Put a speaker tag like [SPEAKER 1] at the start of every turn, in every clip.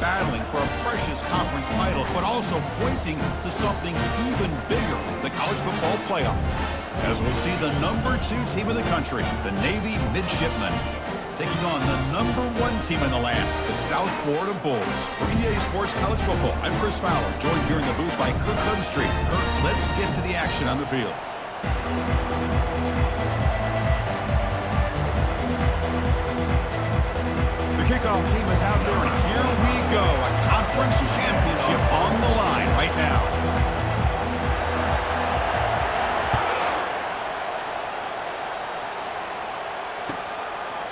[SPEAKER 1] battling for a precious conference title, but also pointing to something even bigger, the college football playoff. As we'll see the number 2 team in the country, the Navy Midshipmen, taking on the number 1 team in the land, the South Florida Bulls. For EA Sports College Football, I'm Chris Fowler, joined here in the booth by Kirk Herbstreit. Kirk, let's get to the action on the field. The kickoff team is out there, and here we go. A conference championship on the line right now.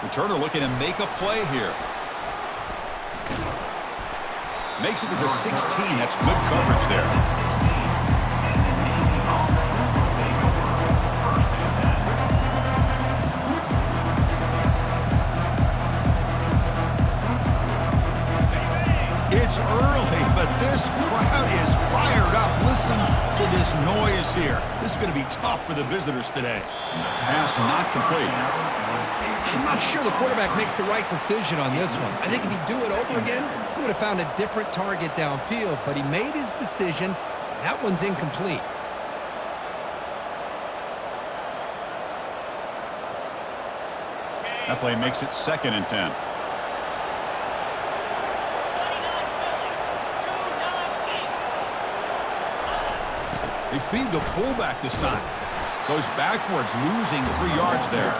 [SPEAKER 1] Returner looking to make a play here. Makes it to the 16. That's good coverage there. It's early, but this crowd is fired up. Listen to this noise here. This is going to be tough for the visitors today. Pass not complete.
[SPEAKER 2] I'm not sure the quarterback makes the right decision on this one. I think if he'd do it over again, he would have found a different target downfield, but he made his decision. That one's incomplete.
[SPEAKER 1] That play makes it 2nd and 10. They feed the fullback this time. Goes backwards, losing 3 yards there.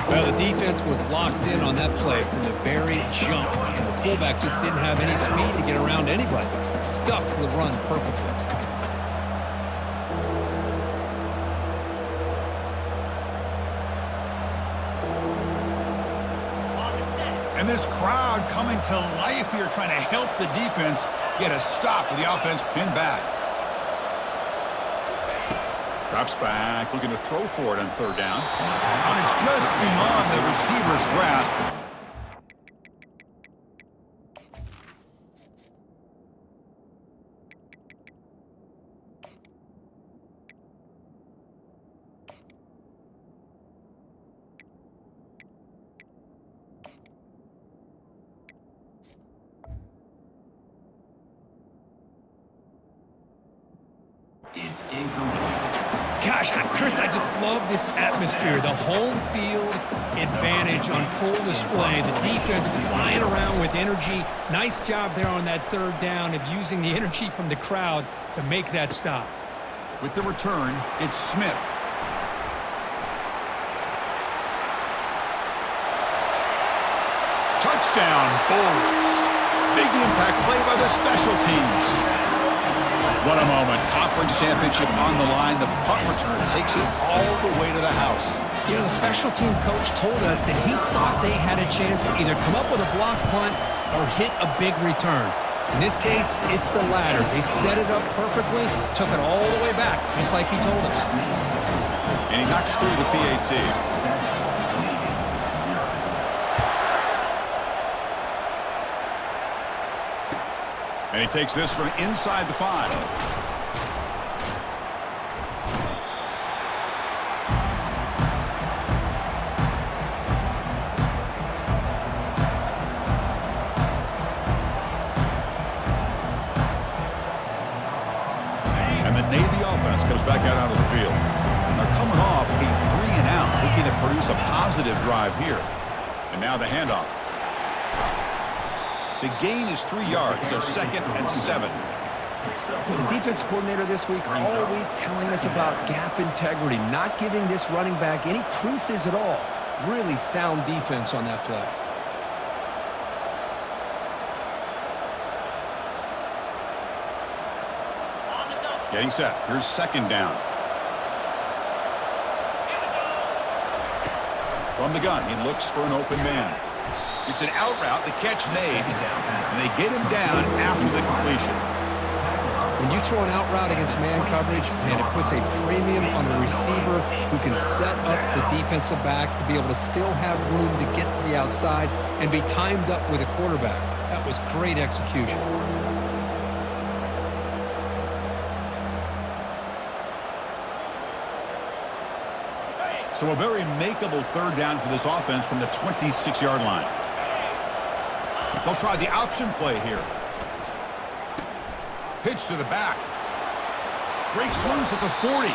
[SPEAKER 2] Well, the defense was locked in on that play from the very jump, and the fullback just didn't have any speed to get around anybody. Stuffed the run perfectly.
[SPEAKER 1] And this crowd coming to life here, trying to help the defense get a stop with the offense pinned back. Drops back, looking to throw for it on 3rd down. And it's just beyond the receiver's grasp.
[SPEAKER 3] Is incomplete.
[SPEAKER 2] Gosh, Chris, I just love this atmosphere. The home field advantage on full display. The defense flying around with energy. Nice job there on that 3rd down of using the energy from the crowd to make that stop.
[SPEAKER 1] With the return, it's Smith. Touchdown, Bulls. Big impact play by the special teams. What a moment. Conference championship on the line. The punt return takes it all the way to the house.
[SPEAKER 2] You know, the special team coach told us that he thought they had a chance to either come up with a block punt or hit a big return. In this case, it's the latter. They set it up perfectly, took it all the way back, just like he told us.
[SPEAKER 1] And he knocks through the PAT. And he takes this from inside the 5. And the Navy offense comes back out onto the field. They're coming off a 3-and-out, looking to produce a positive drive here. And now the handoff. The gain is 3 yards, so 2nd and 7.
[SPEAKER 2] The defense coordinator this week always telling us about gap integrity, not giving this running back any creases at all. Really sound defense on that play.
[SPEAKER 1] Getting set. Here's 2nd down. From the gun, he looks for an open man. It's an out route, the catch made, and they get him down after the completion.
[SPEAKER 2] When you throw an out route against man coverage, and it puts a premium on the receiver who can set up the defensive back to be able to still have room to get to the outside and be timed up with a quarterback. That was great execution.
[SPEAKER 1] So a very makeable 3rd down for this offense from the 26-yard line. They'll try the option play here. Pitch to the back. Breaks loose at the 40.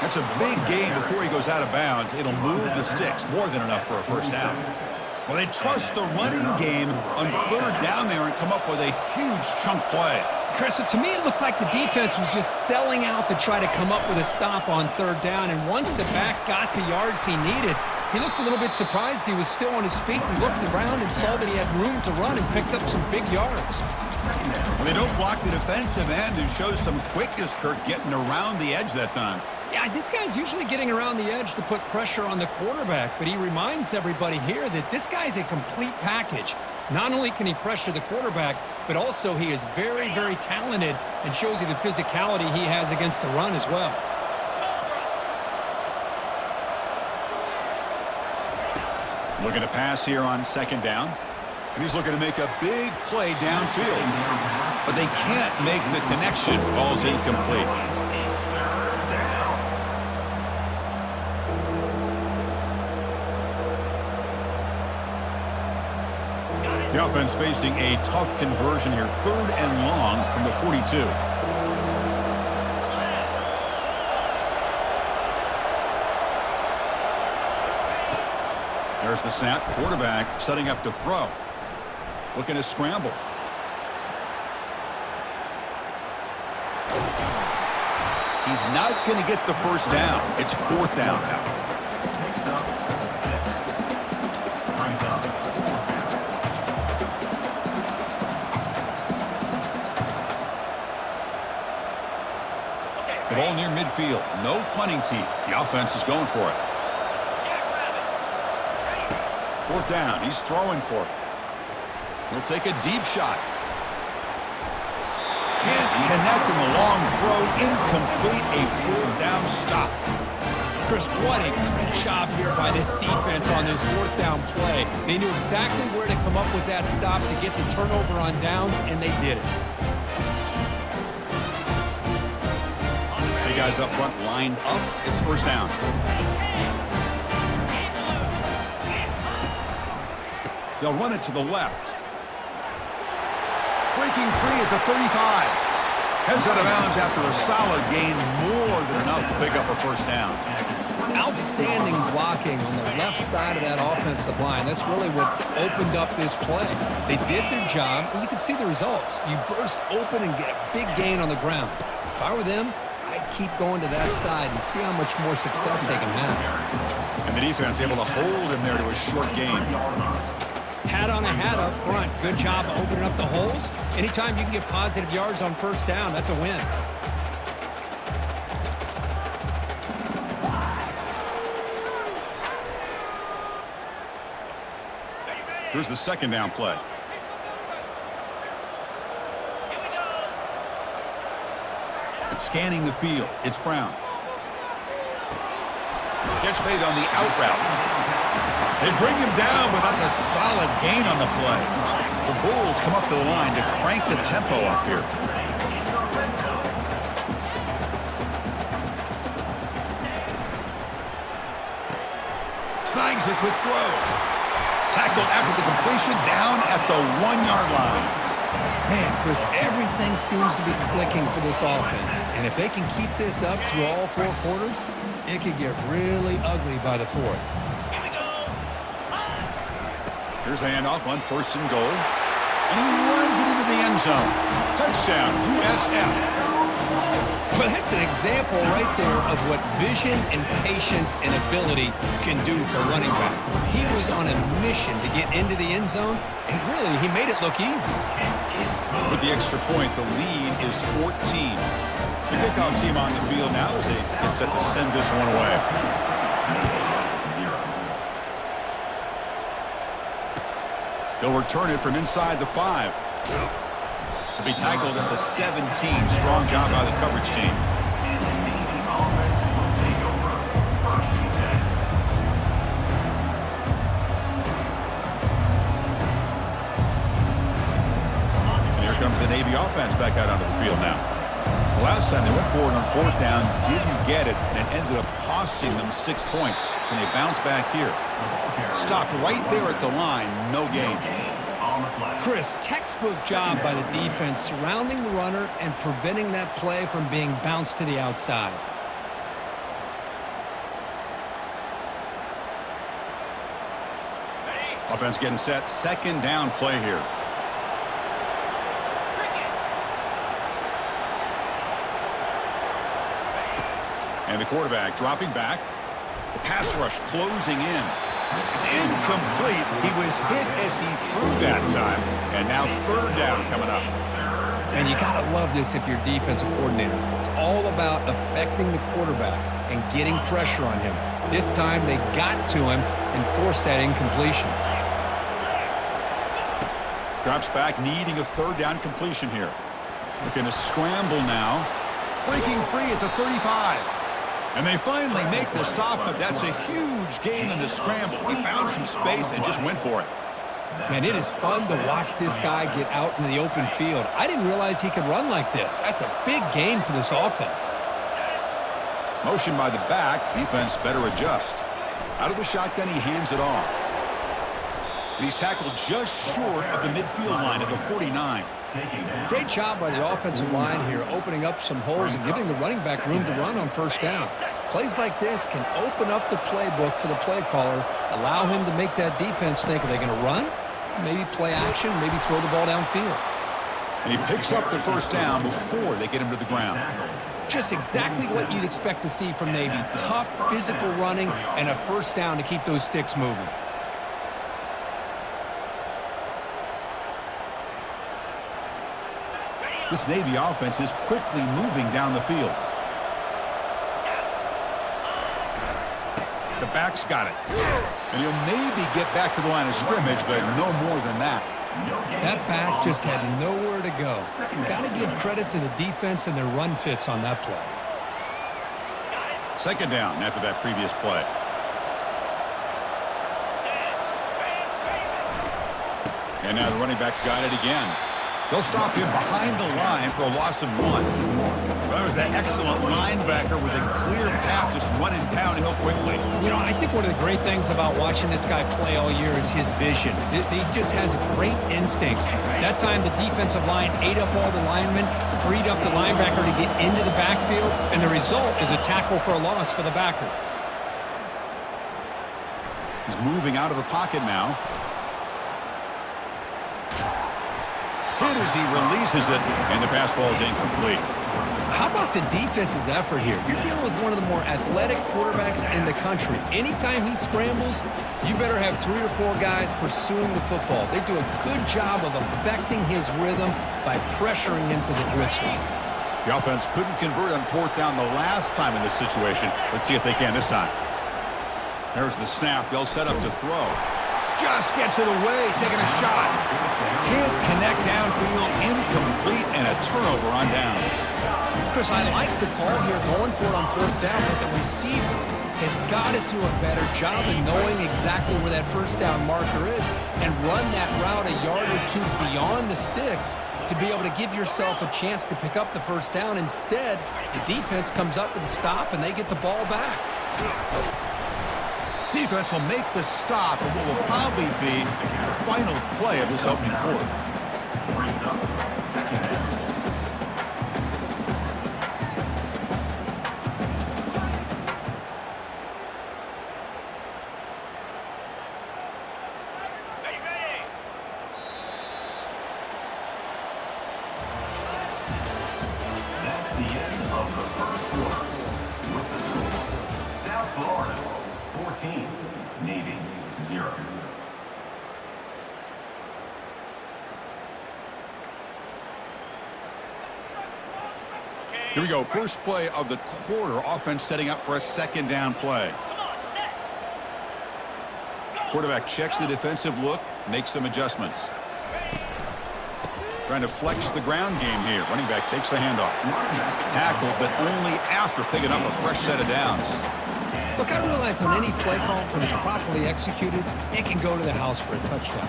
[SPEAKER 1] That's a big gain before he goes out of bounds. It'll move the sticks. More than enough for a first down. Well, they trust the running game on third down there and come up with a huge chunk play.
[SPEAKER 2] Chris, to me, it looked like the defense was just selling out to try to come up with a stop on third down. And once the back got the yards he needed, he looked a little bit surprised he was still on his feet and looked around and saw that he had room to run and picked up some big yards.
[SPEAKER 1] Well, they don't block the defensive end and shows some quickness, Kirk, getting around the edge that time.
[SPEAKER 2] Yeah, this guy's usually getting around the edge to put pressure on the quarterback, but he reminds everybody here that this guy's a complete package. Not only can he pressure the quarterback, but also he is very, very talented and shows you the physicality he has against the run as well.
[SPEAKER 1] Looking to pass here on second down. And he's looking to make a big play downfield. But they can't make the connection. Ball's incomplete. The offense facing a tough conversion here. 3rd and long from the 42. There's the snap. Quarterback setting up to throw. Looking to scramble. He's not going to get the first down. It's 4th down now. The ball near midfield. No punting team. The offense is going for it. 4th down. He's throwing for it. He'll take a deep shot. Can't connect in the long throw. Incomplete. A 4th down stop.
[SPEAKER 2] Chris, what a great job here by this defense on this 4th down play. They knew exactly where to come up with that stop to get the turnover on downs, and they did it.
[SPEAKER 1] Guys up front lined up. It's 1st down. They'll run it to the left. Breaking free at the 35. Heads out of bounds after a solid gain, more than enough to pick up a first down.
[SPEAKER 2] Outstanding blocking on the left side of that offensive line. That's really what opened up this play. They did their job, and you can see the results. You burst open and get a big gain on the ground. If I were them, I'd keep going to that side and see how much more success they can have.
[SPEAKER 1] And the defense able to hold him there to a short gain.
[SPEAKER 2] Hat on a hat up front. Good job opening up the holes. Anytime you can get positive yards on first down, that's a win.
[SPEAKER 1] Here's the 2nd down play. Scanning the field. It's Brown. Catch made on the out route. They bring him down, but that's a solid gain on the play. The Bulls come up to the line to crank the tempo up here. Snags a quick throw. Tackle after the completion down at the 1-yard line.
[SPEAKER 2] Man, Chris, everything seems to be clicking for this offense. And if they can keep this up through all 4 quarters, it could get really ugly by the 4th.
[SPEAKER 1] Here's the handoff on 1st and goal. And he runs it into the end zone. Touchdown, USF.
[SPEAKER 2] Well, that's an example right there of what vision and patience and ability can do for a running back. He was on a mission to get into the end zone, and really, he made it look easy.
[SPEAKER 1] With the extra point, the lead is 14. The kickoff team on the field now as they get set to send this one away. They'll return it from inside the 5. They'll be tackled at the 17. Strong job by the coverage team. Comes the Navy offense back out onto the field now. The last time they went forward on 4th down, didn't get it, and it ended up costing them 6 points. And they bounce back here. Stopped right there at the line, no gain.
[SPEAKER 2] Chris, textbook job by the defense surrounding the runner and preventing that play from being bounced to the outside.
[SPEAKER 1] Offense getting set. Second down play here. And the quarterback dropping back. The pass rush closing in. It's incomplete. He was hit as he threw that time. And now third down coming up.
[SPEAKER 2] And you got to love this if you're defensive coordinator. It's all about affecting the quarterback and getting pressure on him. This time they got to him and forced that incompletion.
[SPEAKER 1] Drops back, needing a third down completion here. Looking to scramble now. Breaking free at the 35. And they finally make the stop, but that's a huge gain in the scramble. He found some space and just went for it.
[SPEAKER 2] Man, it is fun to watch this guy get out in the open field. I didn't realize he could run like this. That's a big gain for this offense.
[SPEAKER 1] Motion by the back. Defense better adjust. Out of the shotgun, he hands it off. And he's tackled just short of the midfield line at the 49.
[SPEAKER 2] Great job by the offensive line here, opening up some holes and giving the running back room to run on first down. Plays like this can open up the playbook for the play caller, allow him to make that defense think, are they going to run? Maybe play action, maybe throw the ball downfield.
[SPEAKER 1] And he picks up the first down before they get him to the ground.
[SPEAKER 2] Just exactly what you'd expect to see from Navy. Tough, physical running, and a first down to keep those sticks moving.
[SPEAKER 1] This Navy offense is quickly moving down the field. The back's got it. And he'll maybe get back to the line of scrimmage, but no more than that.
[SPEAKER 2] That back just had nowhere to go. You got to give credit to the defense and their run fits on that play.
[SPEAKER 1] Second down after that previous play. And now the running back's got it again. They'll stop him behind the line for a loss of 1. Well, that was that excellent linebacker with a clear path just running downhill quickly.
[SPEAKER 2] You know, I think one of the great things about watching this guy play all year is his vision. He just has great instincts. That time the defensive line ate up all the linemen, freed up the linebacker to get into the backfield, and the result is a tackle for a loss for the backer.
[SPEAKER 1] He's moving out of the pocket now. Hit as he releases it, and the pass ball is incomplete.
[SPEAKER 2] How about the defense's effort here? You're dealing with one of the more athletic quarterbacks in the country. Anytime he scrambles, you better have 3 or 4 guys pursuing the football. They do a good job of affecting his rhythm by pressuring him to the whistle.
[SPEAKER 1] The offense couldn't convert on fourth down the last time in this situation. Let's see if they can this time. There's the snap. They'll set up to throw. Just gets it away, taking a shot. Can't connect downfield, incomplete, and a turnover on downs.
[SPEAKER 2] Chris, I like the call here, going for it on fourth down, but the receiver has got to do a better job of knowing exactly where that first down marker is and run that route a yard or 2 beyond the sticks to be able to give yourself a chance to pick up the first down. Instead, the defense comes up with a stop, and they get the ball back.
[SPEAKER 1] Defense will make the stop of what will probably be the final play of this opening quarter.
[SPEAKER 3] That's the end of the first quarter. With the score, South Florida 14, Navy 0.
[SPEAKER 1] Here we go. First play of the quarter. Offense setting up for a second down play. Quarterback checks the defensive look, makes some adjustments. Trying to flex the ground game here. Running back takes the handoff. Tackle, but only after picking up a fresh set of downs.
[SPEAKER 2] Look, I realize on any play call, when it's properly executed, it can go to the house for a touchdown.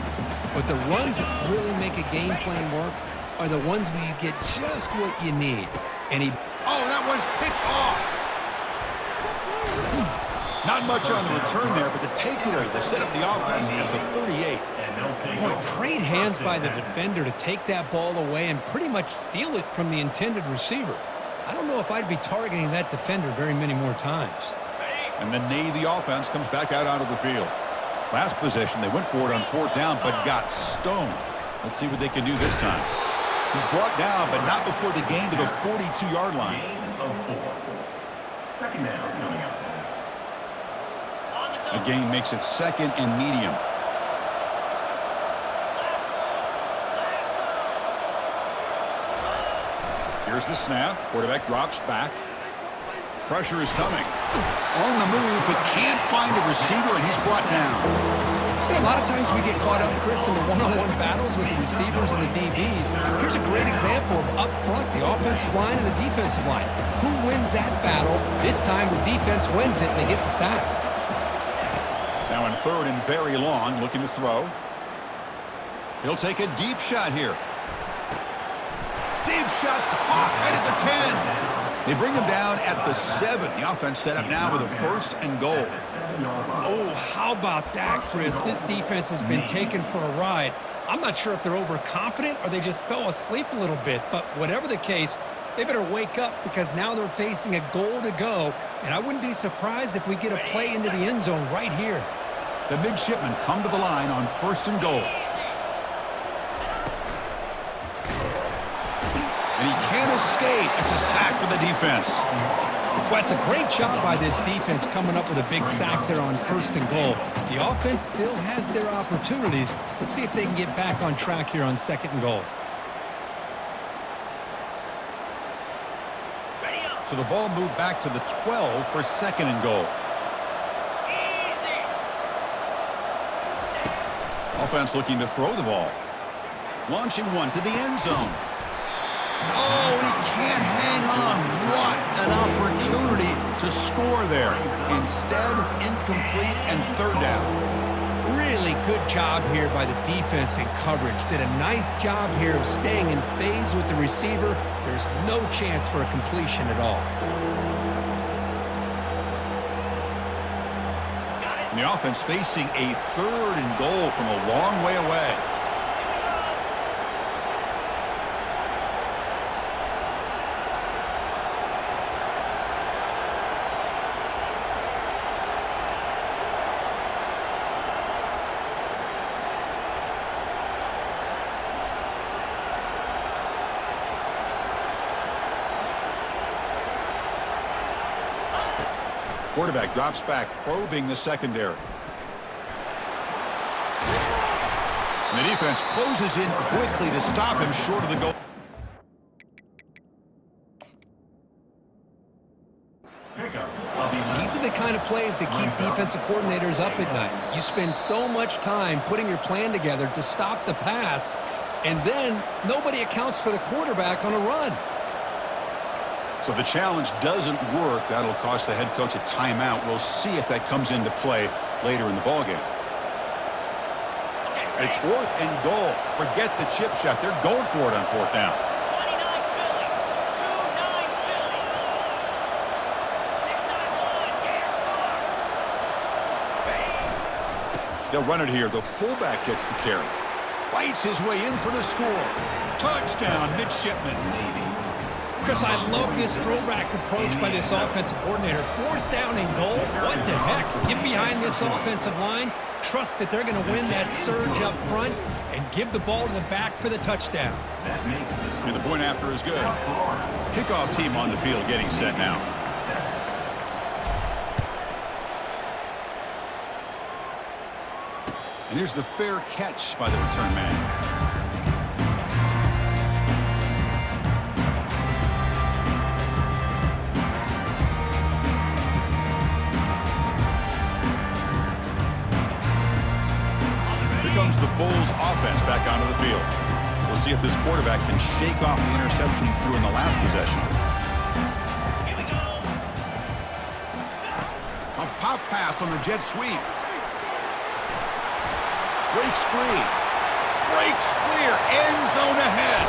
[SPEAKER 2] But the runs that really make a game plan work are the ones where you get just what you need. And he...
[SPEAKER 1] Oh, that one's picked off. Not much on the return there, but the takeaway will set up the offense at the 38.
[SPEAKER 2] Boy, great hands by the defender to take that ball away and pretty much steal it from the intended receiver. I don't know if I'd be targeting that defender very many more times.
[SPEAKER 1] And the Navy offense comes back out onto the field. Last possession, they went for it on 4th down, but got stoned. Let's see what they can do this time. He's brought down, but not before the gain to the 42-yard line.
[SPEAKER 3] Gain of 4. Second down coming up.
[SPEAKER 1] A gain makes it 2nd and medium. Here's the snap. Quarterback drops back. Pressure is coming. On the move, but can't find a receiver, and he's brought down.
[SPEAKER 2] A lot of times we get caught up, Chris, in the one-on-one battles with the receivers and the DBs. Here's a great example of up front, the offensive line and the defensive line. Who wins that battle? This time the defense wins it, and they get the sack.
[SPEAKER 1] Now in 3rd and very long, looking to throw. He'll take a deep shot here. Deep shot caught right at the 10. They bring him down at the 7. The offense set up now with a 1st and goal.
[SPEAKER 2] Oh, how about that, Chris? This defense has been taken for a ride. I'm not sure if they're overconfident or they just fell asleep a little bit, but whatever the case, they better wake up because now they're facing a goal to go, and I wouldn't be surprised if we get a play into the end zone right here.
[SPEAKER 1] The midshipmen come to the line on 1st and goal. And he can't escape. It's a sack for the defense.
[SPEAKER 2] Well, it's a great job by this defense coming up with a big sack there on 1st and goal. The offense still has their opportunities. Let's see if they can get back on track here on 2nd and goal.
[SPEAKER 1] So the ball moved back to the 12 for 2nd and goal. Offense looking to throw the ball. Launching one to the end zone. Oh, he can't hang on. What an opportunity to score there. Instead, incomplete and 3rd down.
[SPEAKER 2] Really good job here by the defense in coverage. Did a nice job here of staying in phase with the receiver. There's no chance for a completion at all.
[SPEAKER 1] And the offense facing a 3rd and goal from a long way away. Quarterback drops back, probing the secondary. And the defense closes in quickly to stop him short of the goal.
[SPEAKER 2] These are the kind of plays that keep defensive coordinators up at night. You spend so much time putting your plan together to stop the pass, and then nobody accounts for the quarterback on a run.
[SPEAKER 1] So the challenge doesn't work. That'll cost the head coach a timeout. We'll see if that comes into play later in the ballgame. It's 4th and goal. Forget the chip shot. They're going for it on 4th down. They'll run it here. The fullback gets the carry. Fights his way in for the score. Touchdown, midshipmen.
[SPEAKER 2] Chris, I love this throwback approach by this offensive coordinator. 4th down and goal. What the heck? Get behind this offensive line. Trust that they're going to win that surge up front and give the ball to the back for the touchdown.
[SPEAKER 1] And the point after is good. Kickoff team on the field getting set now. And here's the fair catch by the return man. Comes the Bulls offense back onto the field. We'll see if this quarterback can shake off the interception he threw in the last possession.
[SPEAKER 3] Here we go.
[SPEAKER 1] A pop pass on the jet sweep. Breaks free. Breaks clear. End zone ahead.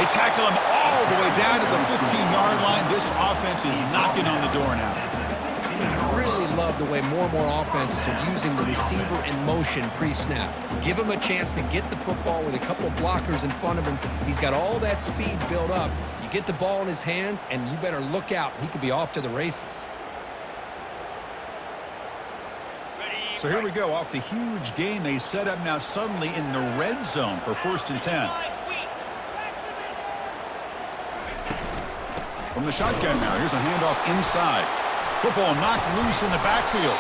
[SPEAKER 1] They tackle him all the way down to the 15-yard line. This offense is knocking on the door now.
[SPEAKER 2] I really love the way more and more offenses are using the receiver in motion pre-snap. Give him a chance to get the football with a couple blockers in front of him. He's got all that speed built up. You get the ball in his hands, and you better look out. He could be off to the races.
[SPEAKER 1] So here we go. Off the huge gain they set up now suddenly in the red zone for 1st and 10. From the shotgun now, here's a handoff inside. Football knocked loose in the backfield.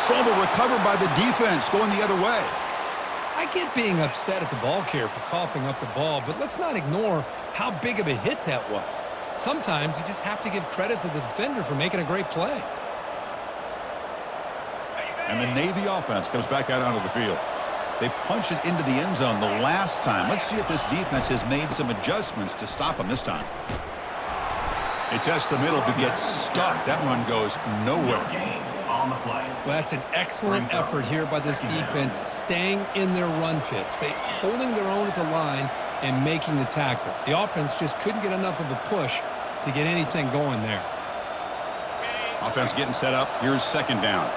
[SPEAKER 1] Fumble recovered by the defense going the other way.
[SPEAKER 2] I get being upset at the ball carrier for coughing up the ball, but let's not ignore how big of a hit that was. Sometimes you just have to give credit to the defender for making a great play.
[SPEAKER 1] And the Navy offense comes back out onto the field. They punch it into the end zone the last time. Let's see if this defense has made some adjustments to stop them this time. They test the middle but get stuck. That run goes nowhere.
[SPEAKER 2] Well, that's an excellent effort here by this defense, staying in their run fit, holding their own at the line and making the tackle. The offense just couldn't get enough of a push to get anything going there.
[SPEAKER 1] Offense getting set up. Here's 2nd down.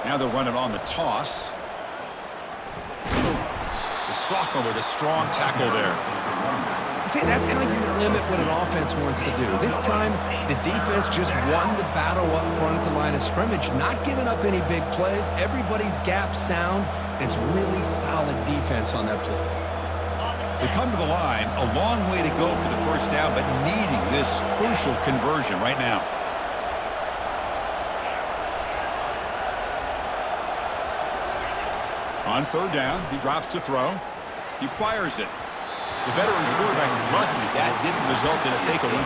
[SPEAKER 1] Now they'll run it on the toss. The sophomore with a strong tackle there.
[SPEAKER 2] See, that's how you limit what an offense wants to do. This time, the defense just won the battle up front at the line of scrimmage, not giving up any big plays. Everybody's gap sound. It's really solid defense on that play.
[SPEAKER 1] They come to the line, a long way to go for the 1st down, but needing this crucial conversion right now. On 3rd down, he drops to throw. He fires it. The veteran quarterback lucky that didn't result in a takeaway.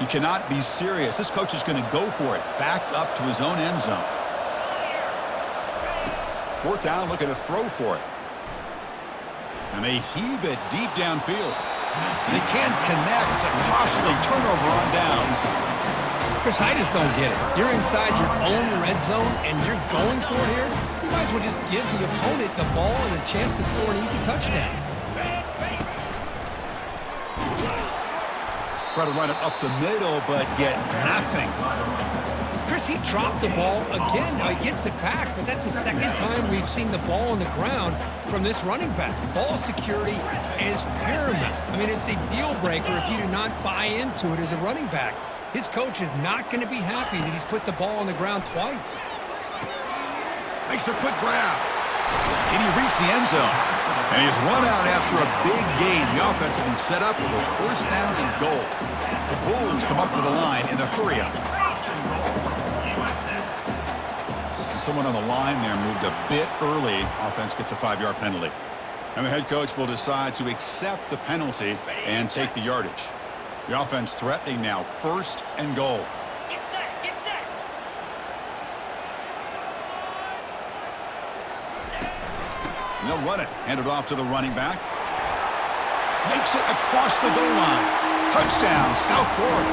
[SPEAKER 1] You cannot be serious. This coach is going to go for it. Backed up to his own end zone. 4th down, looking to throw for it. And they heave it deep downfield. They can't connect. It's a costly turnover on downs.
[SPEAKER 2] Chris, I just don't get it. You're inside your own red zone, and you're going for it here? You might as well just give the opponent the ball and a chance to score an easy touchdown.
[SPEAKER 1] Try to run it up the middle, but get nothing.
[SPEAKER 2] Chris, he dropped the ball again. Now he gets it back, but that's the 2nd time we've seen the ball on the ground from this running back. Ball security is paramount. I mean, it's a deal breaker if you do not buy into it as a running back. His coach is not going to be happy that he's put the ball on the ground twice.
[SPEAKER 1] Makes a quick grab. Can he reach the end zone? And he's run out after a big gain. The offense has been set up with a 1st down and goal. The Bulls come up to the line in the hurry-up. Someone on the line there moved a bit early. Offense gets a 5-yard penalty. And the head coach will decide to accept the penalty and take the yardage. The offense threatening now 1st and goal.
[SPEAKER 4] Get set, get set.
[SPEAKER 1] And they'll run it. Hand it off to the running back. Makes it across the goal line. Touchdown, South Florida.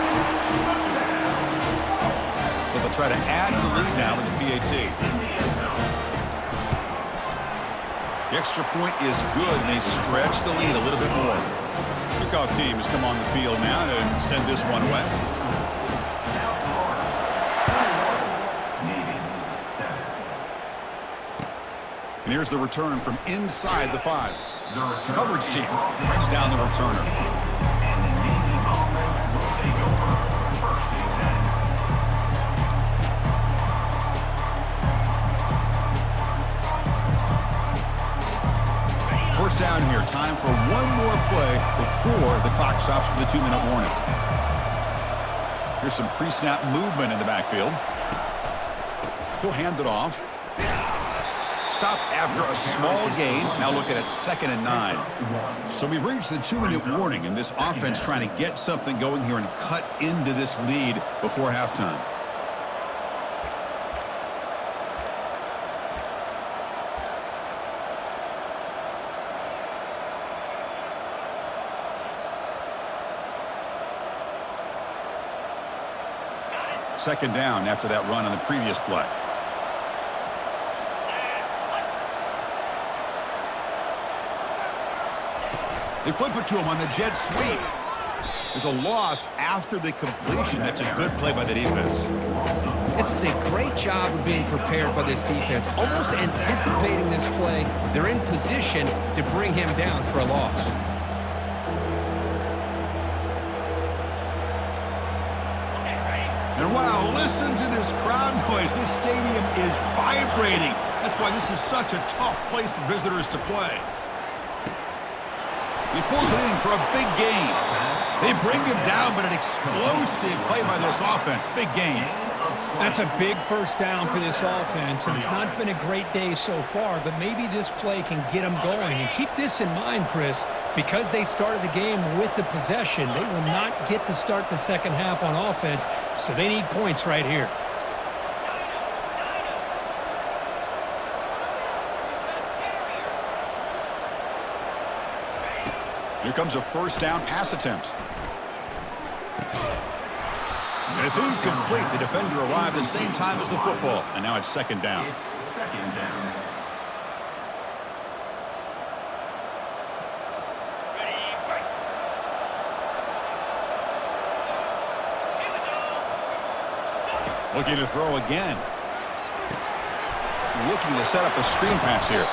[SPEAKER 1] So they'll try to add to the lead now with the PAT. The extra point is good, and they stretch the lead a little bit more. Kickoff team has come on the field now to send this one away. And here's the return from inside the 5. Coverage team brings down the returner. First down here. Time for one more play before the clock stops for the 2-minute warning. Here's some pre-snap movement in the backfield. He'll hand it off. Stop after a small gain. Now looking at 2nd and 9. So we've reached the 2-minute warning, and this offense trying to get something going here and cut into this lead before halftime. Second down after that run on the previous play. They flip it to him on the jet sweep. There's a loss after the completion. That's a good play by the defense.
[SPEAKER 2] This is a great job of being prepared by this defense, almost anticipating this play. They're in position to bring him down for a loss.
[SPEAKER 1] And wow, listen to this crowd noise. This stadium is vibrating. That's why this is such a tough place for visitors to play. He pulls it in for a big gain. They bring him down, but an explosive play by this offense. Big gain.
[SPEAKER 4] That's a big first down for this offense, and it's not been a great day so far, but maybe this play can get them going. And keep this in mind, Chris, because they started the game with the possession, they will not get to start the second half on offense, so they need points right here.
[SPEAKER 1] Here comes a first down pass attempt. And it's incomplete. The defender arrived the same time as the football. And now it's second down.
[SPEAKER 3] It's second down.
[SPEAKER 1] Looking to throw again. Looking to set up a screen pass here.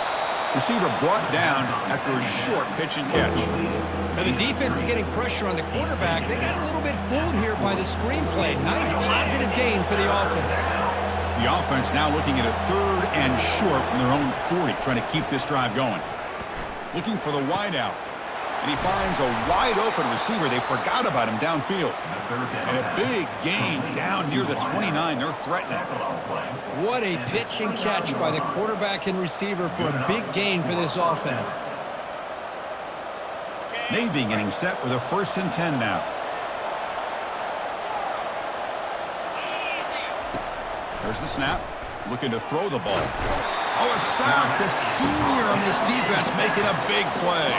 [SPEAKER 1] Receiver brought down after a short pitch and catch.
[SPEAKER 4] Now the defense is getting pressure on the quarterback. They got a little bit fooled here by the screenplay. Nice positive gain for the offense.
[SPEAKER 1] The offense now looking at a third and short from their own 40, trying to keep this drive going. Looking for the wideout. And he finds a wide-open receiver. They forgot about him downfield. And a big gain down near the 29. They're threatening.
[SPEAKER 4] What a pitch and catch by the quarterback and receiver for a big gain for this offense.
[SPEAKER 1] Navy getting set with a 1st and 10 now. There's the snap. Looking to throw the ball. Oh, a sack. The senior on this defense making a big play.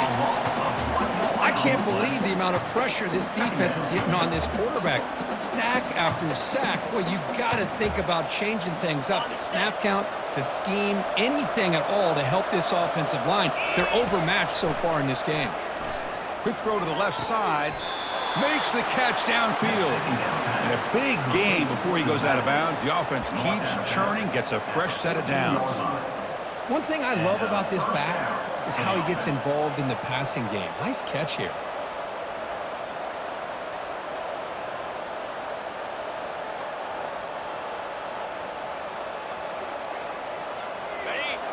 [SPEAKER 4] I can't believe the amount of pressure this defense is getting on this quarterback. Sack after sack. Well, you got to think about changing things up. The snap count, the scheme, anything at all to help this offensive line. They're overmatched so far in this game.
[SPEAKER 1] Quick throw to the left side. Makes the catch downfield. And a big gain before he goes out of bounds. The offense keeps churning, gets a fresh set of downs.
[SPEAKER 4] One thing I love about this back is how he gets involved in the passing game. Nice catch here.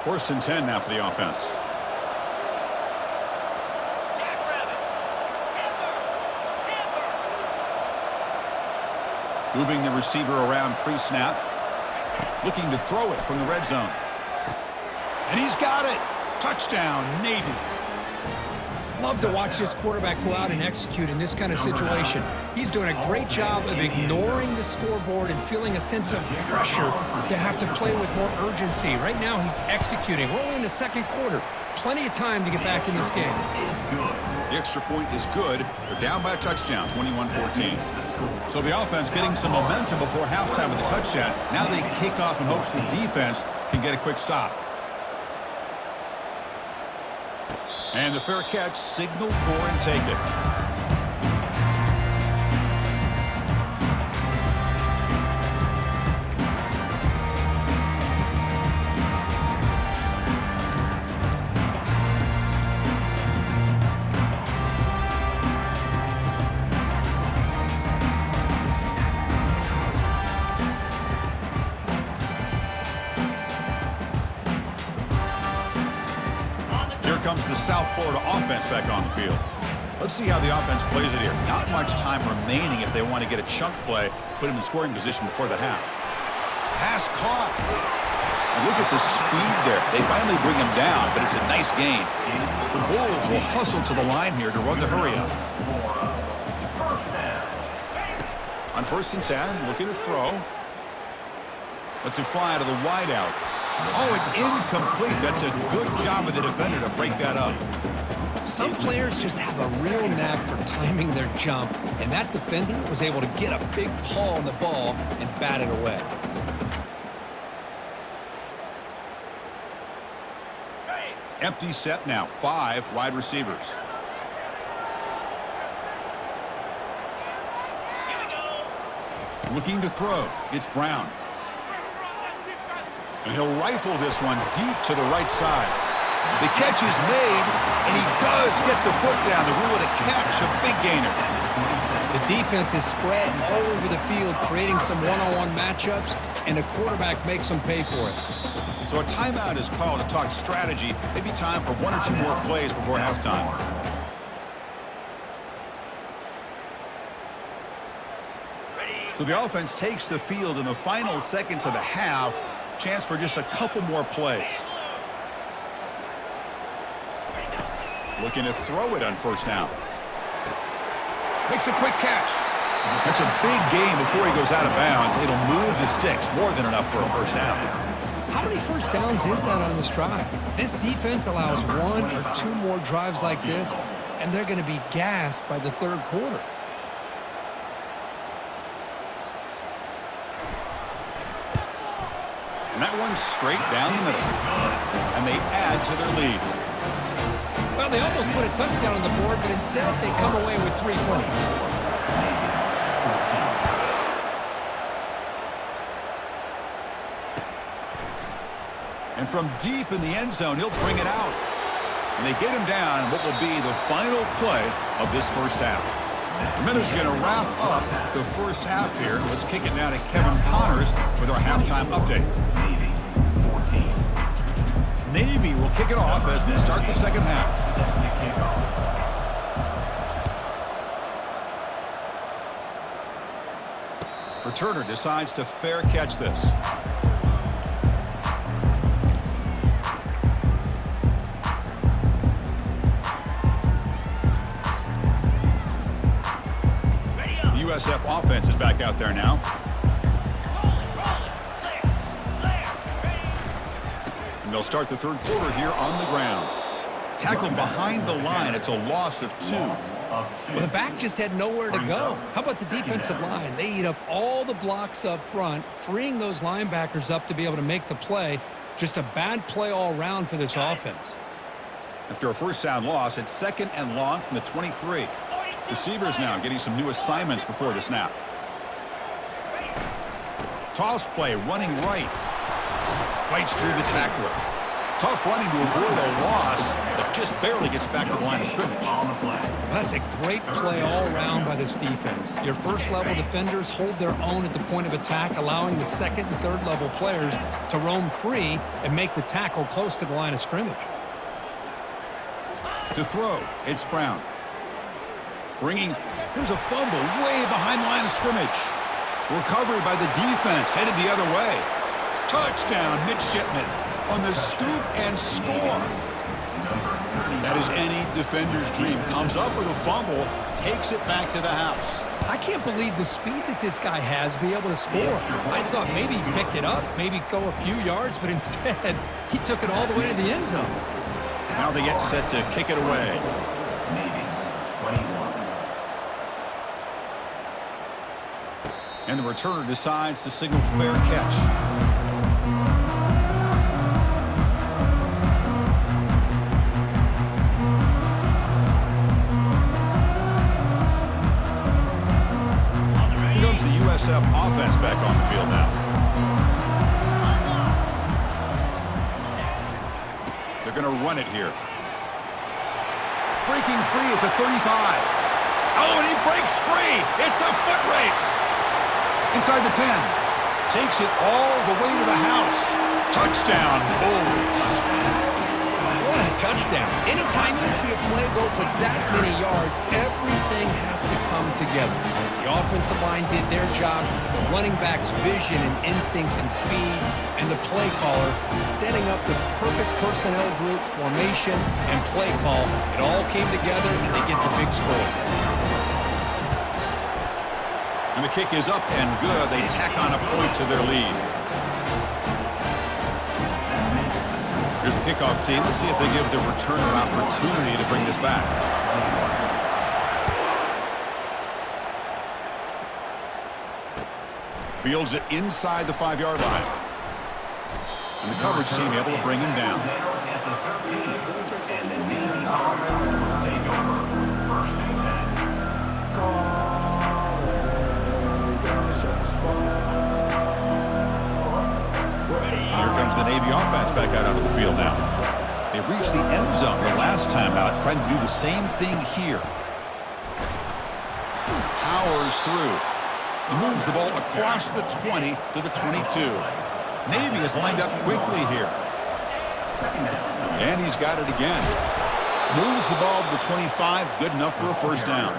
[SPEAKER 1] First and 10 now for the offense. Moving the receiver around pre-snap. Looking to throw it from the red zone. And he's got it. Touchdown, Navy.
[SPEAKER 4] Love to watch this quarterback go out and execute in this kind of situation. He's doing a great job of ignoring the scoreboard and feeling a sense of pressure to have to play with more urgency. Right now, he's executing. We're only in the second quarter. Plenty of time to get back in this game.
[SPEAKER 1] The extra point is good. They're down by a touchdown, 21-14. So the offense getting some momentum before halftime with the touchdown. Now they kick off in hopes the defense can get a quick stop. And the fair catch, signal for and take it. Comes the South Florida offense back on the field. Let's see how the offense plays it here. Not much time remaining if they want to get a chunk play, put him in scoring position before the half. Pass caught. And look at the speed there. They finally bring him down, but it's a nice gain. The Bulls will hustle to the line here to run the hurry up. On 1st and 10, looking to throw. Let's it fly to the wideout. Oh, it's incomplete. That's a good job of the defender to break that up.
[SPEAKER 4] Some players just have a real knack for timing their jump, and that defender was able to get a big paw on the ball and bat it away.
[SPEAKER 1] Empty set now, 5 wide receivers. Looking to throw, it's Brown. And he'll rifle this one deep to the right side. The catch is made, and he does get the foot down to rule it a catch, a big gainer.
[SPEAKER 4] The defense is spread all over the field, creating some one-on-one matchups, and the quarterback makes them pay for it.
[SPEAKER 1] So a timeout is called to talk strategy. Maybe time for 1 or 2 more plays before halftime. So the offense takes the field in the final seconds of the half. Chance for just a couple more plays. Looking to throw it on first down. Makes a quick catch. That's a big gain before he goes out of bounds. It'll move the sticks, more than enough for a first down.
[SPEAKER 4] How many first downs is that on this drive? This defense allows 1 or 2 more drives like this, and they're going to be gassed by the third quarter.
[SPEAKER 1] And that one's straight down the middle. And they add to their lead.
[SPEAKER 4] Well, they almost put a touchdown on the board, but instead they come away with 3 points.
[SPEAKER 1] And from deep in the end zone, he'll bring it out. And they get him down what will be the final play of this first half. The Minnows going to wrap up the first half here. Let's kick it now to Kevin Connors with our halftime update. Navy will kick it off as we start the second half. Returner decides to fair catch this. The USF offense is back out there now. They'll start the third quarter here on the ground. Tackled behind the line. It's a loss of 2.
[SPEAKER 4] Well, the back just had nowhere to go. How about the defensive line? They eat up all the blocks up front, freeing those linebackers up to be able to make the play. Just a bad play all around for this offense.
[SPEAKER 1] After a first down loss, it's 2nd and long from the 23. Receivers now getting some new assignments before the snap. Toss play running right. Fights through the tackler. Tough running to avoid a loss, but just barely gets back to the line of scrimmage.
[SPEAKER 4] That's a great play all around by this defense. Your first-level defenders hold their own at the point of attack, allowing the second and third-level players to roam free and make the tackle close to the line of scrimmage.
[SPEAKER 1] To throw, it's Brown. Here's a fumble way behind the line of scrimmage. Recovery by the defense, headed the other way. Touchdown, Midshipman on the scoop and score. That is any defender's dream. Comes up with a fumble, takes it back to the house.
[SPEAKER 4] I can't believe the speed that this guy has to be able to score. I thought maybe he'd pick it up, maybe go a few yards, but instead he took it all the way to the end zone.
[SPEAKER 1] Now they get set to kick it away. And the returner decides to signal fair catch. Here comes the USF offense back on the field now. They're going to run it here. Breaking free at the 35. Oh, and he breaks free. It's a foot race. Inside the 10. Takes it all the way to the house. Touchdown, Bulls.
[SPEAKER 4] What a touchdown. Anytime you see a play go for that many yards, everything has to come together. The offensive line did their job, the running back's vision and instincts and speed, and the play caller setting up the perfect personnel group, formation, and play call. It all came together, and they get the big score.
[SPEAKER 1] And the kick is up and good. They tack on a point to their lead. Here's the kickoff. kickoff team. Let's see if they give the returner opportunity to bring this back. Fields it inside the 5-yard line. And the coverage team able to bring him down. Here comes the Navy offense back out onto the field now. They reached the end zone the last time out, trying to do the same thing here. Powers through. He moves the ball across the 20 to the 22. Navy is lined up quickly here. And he's got it again. Moves the ball to the 25, good enough for a first down.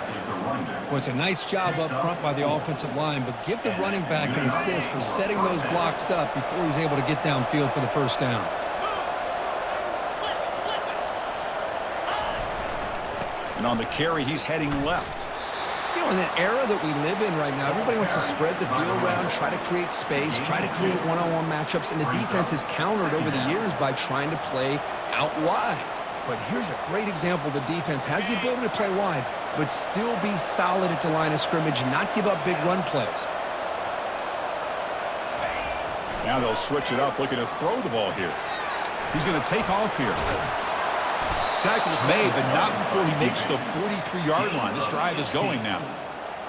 [SPEAKER 4] Well, it's a nice job up front by the offensive line, but give the running back an assist for setting those blocks up before he's able to get downfield for the first down.
[SPEAKER 1] And on the carry, he's heading left.
[SPEAKER 2] You know, in the era that we live in right now, everybody wants to spread the field around, try to create space, try to create one-on-one matchups, and the defense is countered over the years by trying to play out wide. But here's a great example. The defense has the ability to play wide, but still be solid at the line of scrimmage, not give up big run plays.
[SPEAKER 1] Now they'll switch it up, looking to throw the ball here. He's going to take off here. Tackle's made, but not before he makes the 43-yard line. This drive is going now.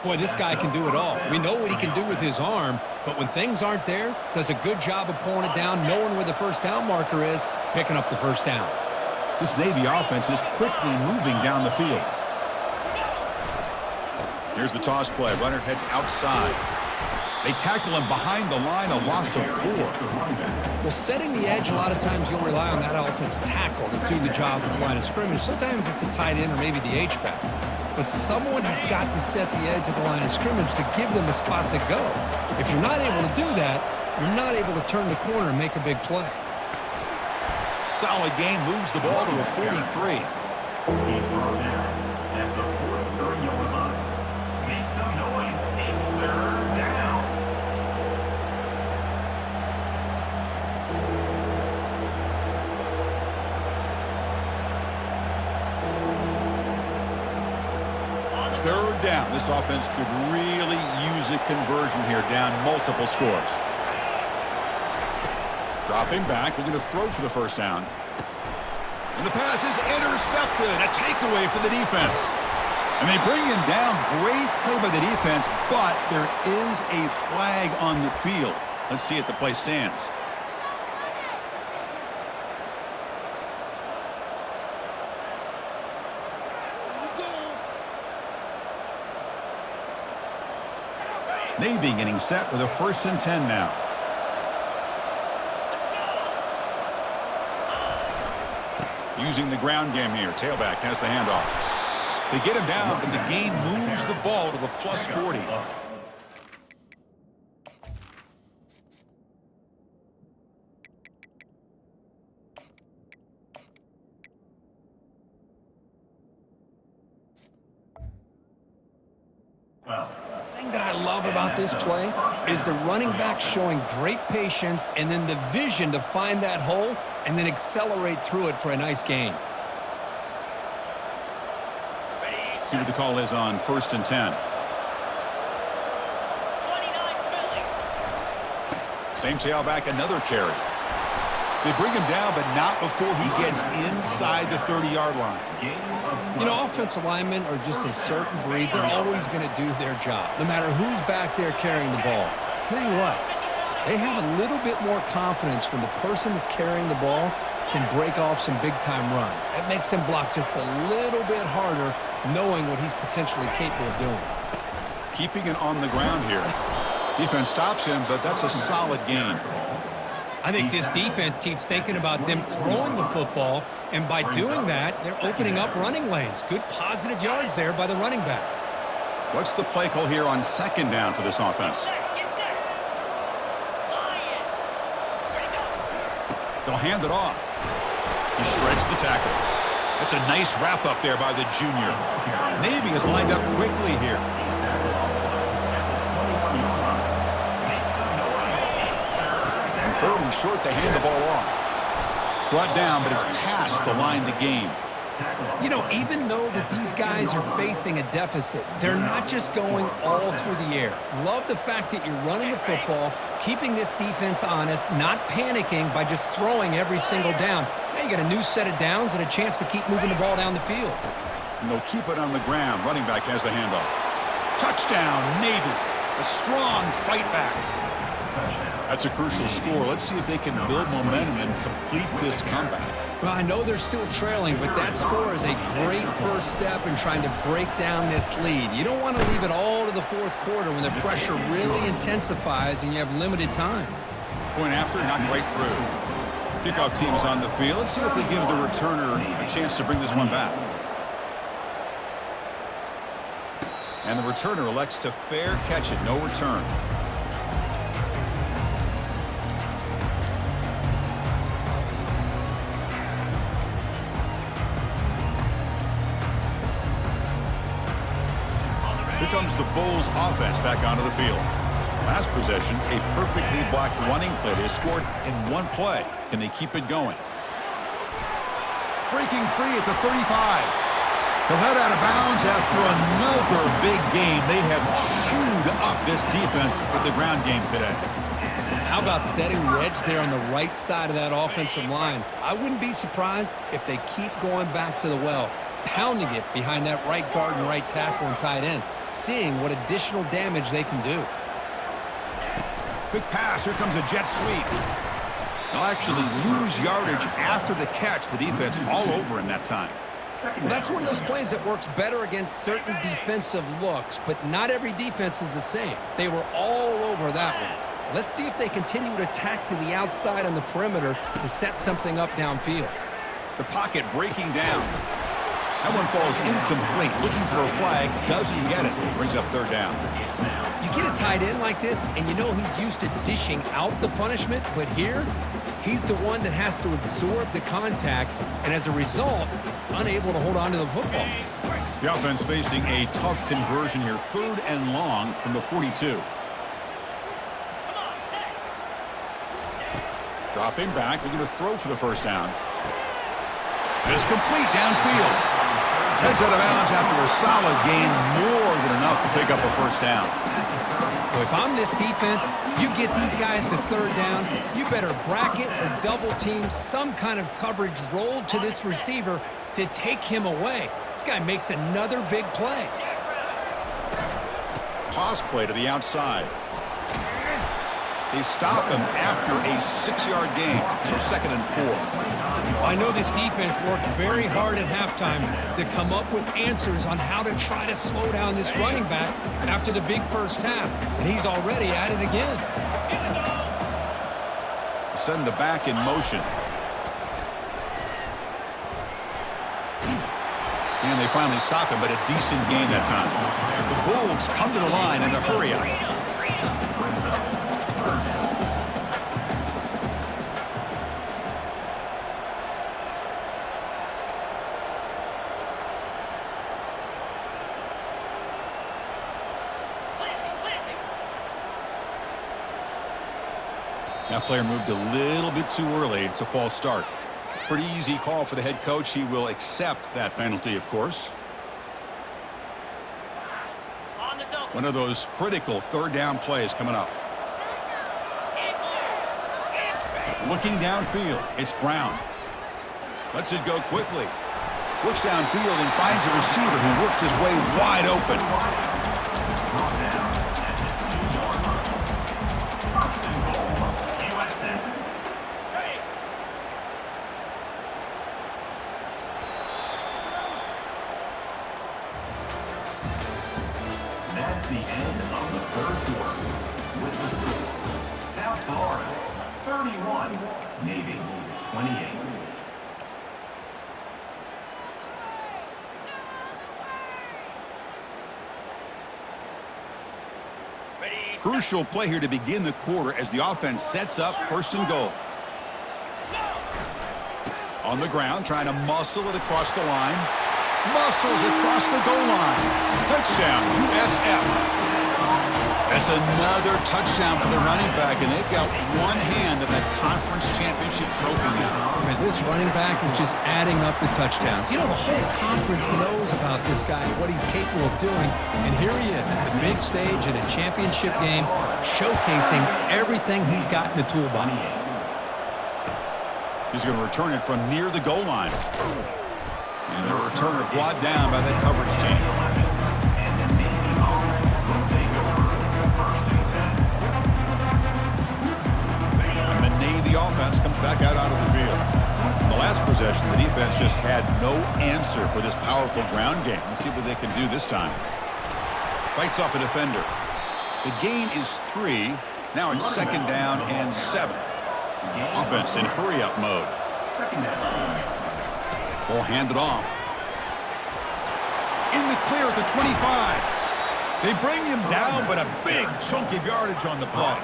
[SPEAKER 4] Boy, this guy can do it all. We know what he can do with his arm, but when things aren't there, does a good job of pulling it down, knowing where the first down marker is, picking up the first down.
[SPEAKER 1] This Navy offense is quickly moving down the field. Here's the toss play. Runner heads outside. They tackle him behind the line, a loss of 4.
[SPEAKER 4] Well, setting the edge, a lot of times you'll rely on that offensive tackle to do the job at the line of scrimmage. Sometimes it's a tight end or maybe the H-back. But someone has got to set the edge of the line of scrimmage to give them a spot to go. If you're not able to do that, you're not able to turn the corner and make a big play.
[SPEAKER 1] Solid gain, moves the ball to a 43. Third down. This offense could really use a conversion here, down multiple scores. Dropping back, looking to throw for the first down. And the pass is intercepted. A takeaway for the defense. And they bring him down. Great play by the defense, but there is a flag on the field. Let's see if the play stands. Navy getting set with a 1st and 10 now. Using the ground game here. Tailback has the handoff. They get him down, but the gain moves the ball to the plus 40.
[SPEAKER 4] The thing that I love about this play is the running back showing great patience and then the vision to find that hole and then accelerate through it for a nice gain.
[SPEAKER 1] See what the call is on 1st and 10. Same tailback, another carry. They bring him down, but not before he gets inside the 30-yard line.
[SPEAKER 4] You know, offensive linemen are just a certain breed. They're always going to do their job, no matter who's back there carrying the ball. I'll tell you what, they have a little bit more confidence when the person that's carrying the ball can break off some big-time runs. That makes them block just a little bit harder, knowing what he's potentially capable of doing.
[SPEAKER 1] Keeping it on the ground here. Defense stops him, but that's a solid gain.
[SPEAKER 4] I think this defense keeps thinking about them throwing the football, and by doing that, they're opening up running lanes. Good positive yards there by the running back.
[SPEAKER 1] What's the play call here on 2nd down for this offense? They'll hand it off. He shreds the tackle. That's a nice wrap up there by the junior. Navy is lined up quickly here. And 3rd and short, they hand the ball off. Brought down, but it's past the line to gain.
[SPEAKER 4] You know, even though that these guys are facing a deficit, they're not just going all through the air. Love the fact that you're running the football, keeping this defense honest, not panicking by just throwing every single down. Now you got a new set of downs and a chance to keep moving the ball down the field.
[SPEAKER 1] And they'll keep it on the ground. Running back has the handoff. Touchdown, Navy. A strong fight back. That's a crucial score. Let's see if they can build momentum and complete this comeback.
[SPEAKER 4] Well, I know they're still trailing, but that score is a great first step in trying to break down this lead. You don't want to leave it all to the fourth quarter when the pressure really intensifies and you have limited time.
[SPEAKER 1] Point after, not right through. Kickoff team is on the field. Let's see if they give the returner a chance to bring this one back. And the returner elects to fair catch it. No return. Here comes the Bulls offense back onto the field. Last possession, a perfectly blocked running play. They scored in one play. Can they keep it going? Breaking free at the 35. He'll head out of bounds after another big game. They have chewed up this defense with the ground game today.
[SPEAKER 4] How about setting the edge there on the right side of that offensive line? I wouldn't be surprised if they keep going back to the well, pounding it behind that right guard and right tackle and tight end, seeing what additional damage they can do.
[SPEAKER 1] Quick pass. Here comes a jet sweep. They'll actually lose yardage after the catch. The defense all over in that time.
[SPEAKER 4] Well, that's one of those plays that works better against certain defensive looks, but not every defense is the same. They were all over that one. Let's see if they continue to attack to the outside on the perimeter to set something up downfield.
[SPEAKER 1] The pocket breaking down. That one falls incomplete. Looking for a flag. Doesn't get it. Brings up third down.
[SPEAKER 4] You get a tight end like this, and you know he's used to dishing out the punishment, but here, he's the one that has to absorb the contact, and as a result, he's unable to hold on to the football.
[SPEAKER 1] The offense facing a tough conversion here. 3rd and long from the 42. Dropping back, looking to throw for the first down. It's complete downfield. Heads out of bounds after a solid gain, more than enough to pick up a first down.
[SPEAKER 4] Well, if I'm this defense, you get these guys to 3rd down, you better bracket or double team some kind of coverage rolled to this receiver to take him away. This guy makes another big play.
[SPEAKER 1] Toss play to the outside. They stop him after a 6-yard gain, so 2nd and 4.
[SPEAKER 4] I know this defense worked very hard at halftime to come up with answers on how to try to slow down this running back after the big first half, and he's already at it again.
[SPEAKER 1] Send the back in motion. And they finally stop him, but a decent gain that time. The Bulls come to the line in the hurry up. That player moved a little bit too early. It's a false start. Pretty easy call for the head coach. He will accept that penalty, of course. One of those critical 3rd down plays coming up. Looking downfield, it's Brown. Lets it go quickly. Looks downfield and finds a receiver who worked his way wide open.
[SPEAKER 3] That's the end of the 3rd quarter. With the score, South Florida 31, Navy 28.
[SPEAKER 1] Crucial play here to begin the quarter as the offense sets up 1st and goal. On the ground, trying to muscle it across the line. Muscles across the goal line. Touchdown, USF. That's another touchdown for the running back, and they've got one hand in that conference championship trophy now.
[SPEAKER 2] Man, this running back is just adding up the touchdowns. You know, the whole conference knows about this guy and what he's capable of doing, and here he is, the big stage in a championship game, showcasing everything he's got in the toolbox.
[SPEAKER 1] He's going to return it from near the goal line. And the returner brought down by that coverage team. Offense comes back out onto the field. In the last possession, the defense just had no answer for this powerful ground game. Let's see what they can do this time. Fights off a defender. The gain is 3. Now it's 2nd down and 7. Offense in hurry-up mode. Ball handed off. In the clear at the 25. They bring him down, but a big chunk of yardage on the play.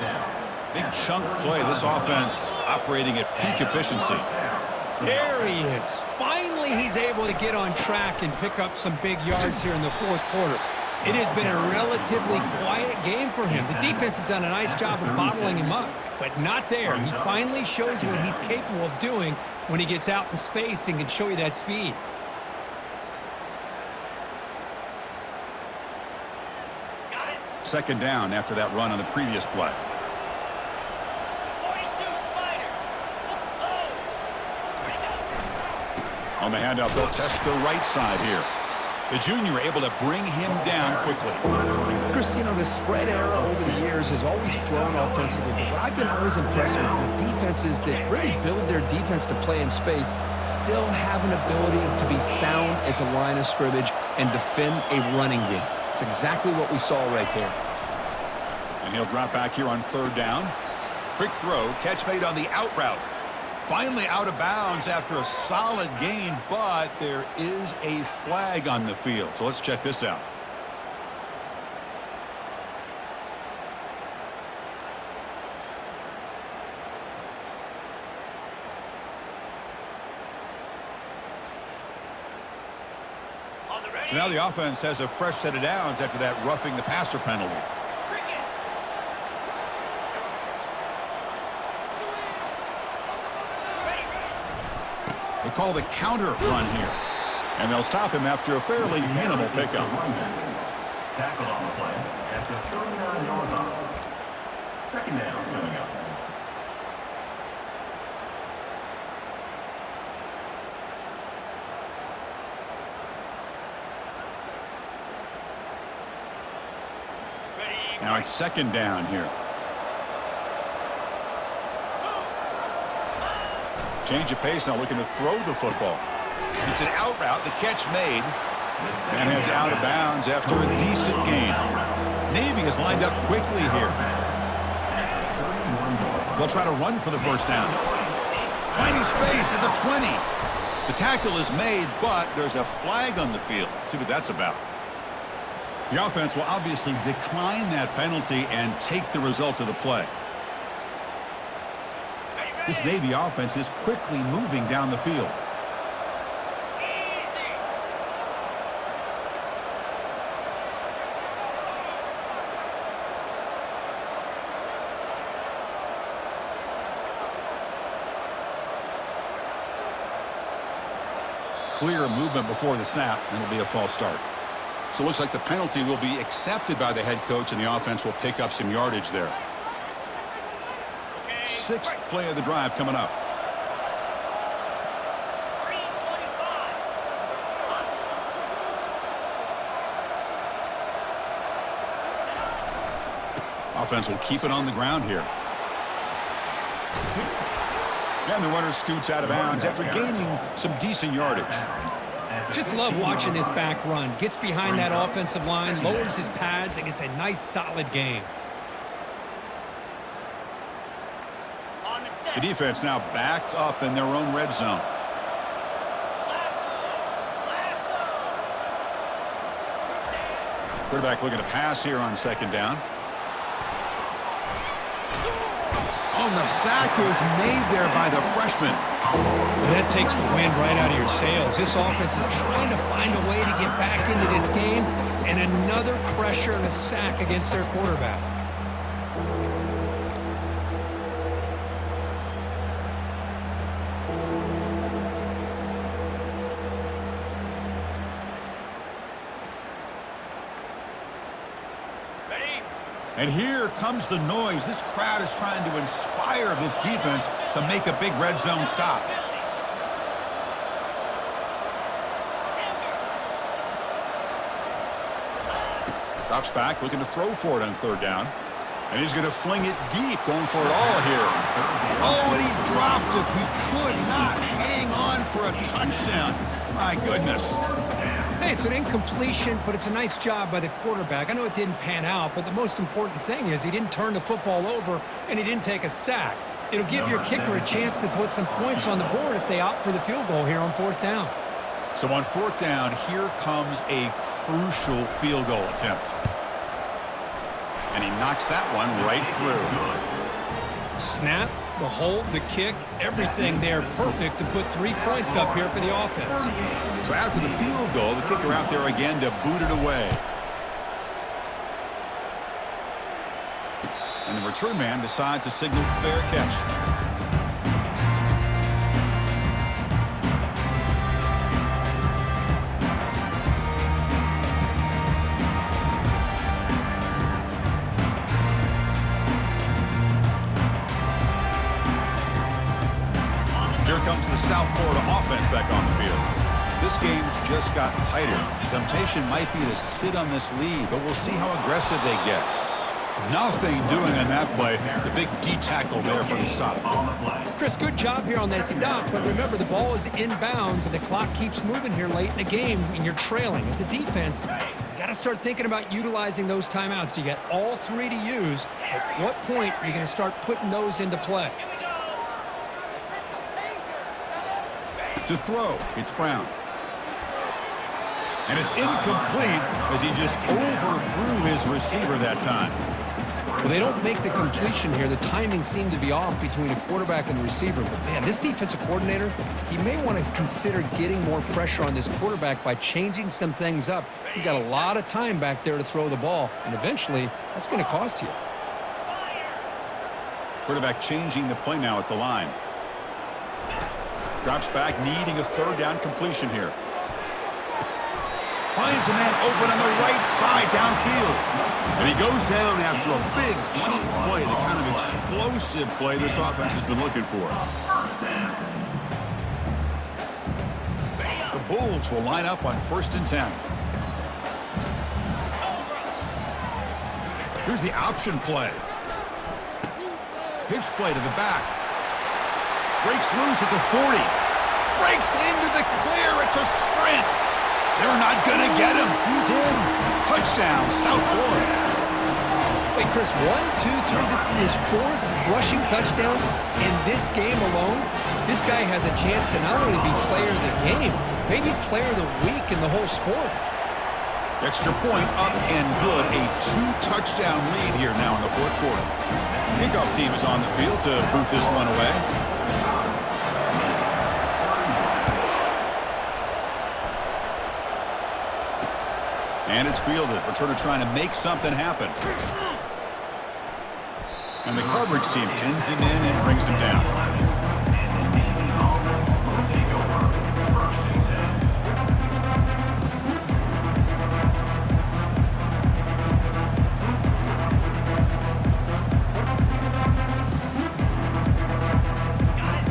[SPEAKER 1] Big chunk play. This offense operating at peak efficiency.
[SPEAKER 4] There he is. Finally, he's able to get on track and pick up some big yards here in the fourth quarter. It has been a relatively quiet game for him. The defense has done a nice job of bottling him up, but not there. He finally shows what he's capable of doing when he gets out in space and can show you that speed.
[SPEAKER 1] Second down after that run on the previous play. On the handout, they'll test the right side here. The junior able to bring him down quickly.
[SPEAKER 2] Chris, you know, the spread era over the years has always grown offensively, but what I've been always impressed with defenses that really build their defense to play in space still have an ability to be sound at the line of scrimmage and defend a running game. It's exactly what we saw right there.
[SPEAKER 1] And he'll drop back here on 3rd down. Quick throw, catch made on the out route. Finally out of bounds after a solid gain, but there is a flag on the field. So let's check this out. So now the offense has a fresh set of downs after that roughing the passer penalty. They call the counter run here. And they'll stop him after a fairly minimal pickup.
[SPEAKER 3] Tackled on the play after 39 yards on. 2nd down coming up.
[SPEAKER 1] Now it's 2nd down here. Change of pace now, looking to throw the football. It's an out route, the catch made. And heads out of bounds after a decent gain. Navy is lined up quickly here. They'll try to run for the 1st down. Finding space at the 20. The tackle is made, but there's a flag on the field. Let's see what that's about. The offense will obviously decline that penalty and take the result of the play. This Navy offense is quickly moving down the field. Clear movement before the snap, and it'll be a false start. So it looks like the penalty will be accepted by the head coach, and the offense will pick up some yardage there. 6th play of the drive coming up. Offense will keep it on the ground here. And the runner scoots out of bounds after gaining some decent yardage.
[SPEAKER 4] Just love watching this back run. Gets behind that offensive line, lowers his pads, and gets a nice solid gain.
[SPEAKER 1] The defense now backed up in their own red zone. Quarterback looking to pass here on 2nd down. Oh, the sack is made there by the freshman.
[SPEAKER 4] That takes the wind right out of your sails. This offense is trying to find a way to get back into this game, and another pressure and a sack against their quarterback.
[SPEAKER 1] And here comes the noise. This crowd is trying to inspire this defense to make a big red zone stop. Drops back, looking to throw for it on third down. And he's going to fling it deep, going for it all here. Oh, and he dropped it. He could not hang on for a touchdown. My goodness.
[SPEAKER 4] Hey, it's an incompletion, but it's a nice job by the quarterback. I know it didn't pan out, but the most important thing is he didn't turn the football over and he didn't take a sack. It'll give your kicker a chance to put some points on the board if they opt for the field goal here on fourth down.
[SPEAKER 1] So on fourth down, here comes a crucial field goal attempt. And he knocks that one right through.
[SPEAKER 4] Snap, the hold, the kick, everything there perfect to put 3 points up here for the offense.
[SPEAKER 1] So after the field goal, the kicker out there again to boot it away. And the return man decides to signal fair catch. Here comes the South Florida offense back on the field. This game just got tighter. Temptation might be to sit on this lead, but we'll see how aggressive they get. Nothing doing on that play. The big D tackle there for the stop.
[SPEAKER 4] Chris, good job here on that stop, but remember the ball is inbounds and the clock keeps moving here late in the game and you're trailing. As a defense, you got to start thinking about utilizing those timeouts. You got all 3 to use. At what point are you going to start putting those into play?
[SPEAKER 1] To throw, it's Brown. And it's incomplete as he just overthrew his receiver that time.
[SPEAKER 2] Well, they don't make the completion here. The timing seemed to be off between a quarterback and the receiver. But, man, this defensive coordinator, he may want to consider getting more pressure on this quarterback by changing some things up. He's got a lot of time back there to throw the ball, and eventually that's going to cost you.
[SPEAKER 1] Quarterback changing the play now at the line. Drops back, needing a third down completion here. Finds a man open on the right side downfield. And he goes down after a big chunk play, the kind of explosive play this offense has been looking for. The Bulls will line up on 1st and 10. Here's the option play. Pitch play to the back. Breaks loose at the 40. Breaks into the clear. It's a sprint. They're not going to get him. He's in. Touchdown, South Florida.
[SPEAKER 4] Wait, Chris, 1, 2, 3. This is his 4th rushing touchdown in this game alone. This guy has a chance to not only be player of the game, maybe player of the week in the whole sport.
[SPEAKER 1] Extra point up and good. A 2-touchdown lead here now in the 4th quarter. Kickoff team is on the field to boot this one away. And it's fielded. Returner trying to make something happen. And the coverage team pins him in and brings him down.